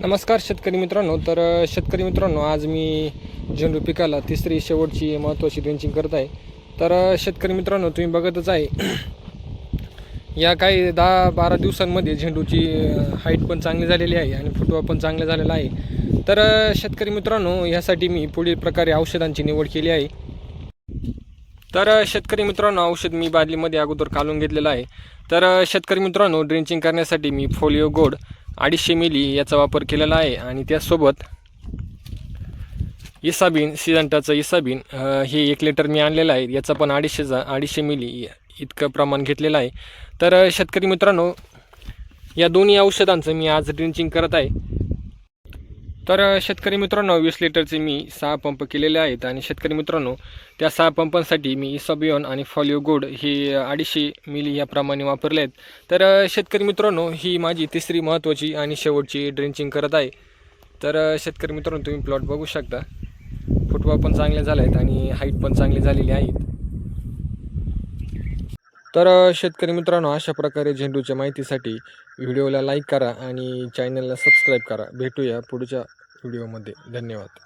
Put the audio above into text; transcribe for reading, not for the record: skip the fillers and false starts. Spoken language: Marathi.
नमस्कार शेतकरी मित्रांनो. शेतकरी मित्रांनो, आज मी झेंडू पिकाला तिसरी शेवटची महत्त्वाची ड्रेंचिंग करत आहे. शेतकरी मित्रांनो, तुम्ही बघतच आहे या काही 10-12 दिवसांमध्ये झेंडूची हाईट पण चांगली झालेली आहे आणि फुटवा पण चांगला झालेला आहे. शेतकरी मित्रांनो, ह्यासाठी मी पुढील प्रकारे औषधांची निवड केली आहे. शेतकरी मित्रांनो, औषध मी बादलीमध्ये अगोदर काढून घेतलेलं आहे. शेतकरी मित्रांनो, ड्रेंचिंग करण्यासाठी मी फोलिओ गोल्ड 250 मिली याचा वापर केलेला आहे आणि त्यासोबत इसाबीन, सिजंटाचं इसाबीन हे 1 लिटर मी आणलेलं आहे. याचा पण 250 मिली इतकं प्रमाण घेतलेलं आहे. शेतकरी मित्रांनो, या दोन्ही औषधांचं मी आज ड्रेंचिंग करत आहे. शेतकरी मित्रांनो, 20 लिटरचे मी 6 पंप केलेले आहेत आणि शेतकरी मित्रांनो, त्या 6 पंपांसाठी मी इसाबियॉन आणि फॉलिओ गोल्ड हे 250 मिली याप्रमाणे वापरले आहेत. शेतकरी मित्रांनो, ही माझी तिसरी महत्त्वाची आणि शेवटची ड्रेंचिंग करत आहे. शेतकरी मित्रांनो, तुम्ही प्लॉट बघू शकता, फुटवा पण चांगले झाले आहेत आणि हाईट पण चांगली झालेली आहे. शेतकरी मित्रांनो, अशा प्रकारे झेंडूच्या माहितीसाठी व्हिडिओला लाईक करा आणि चॅनलला सबस्क्राईब करा. भेटूया पुढच्या व्हिडिओमध्ये. धन्यवाद.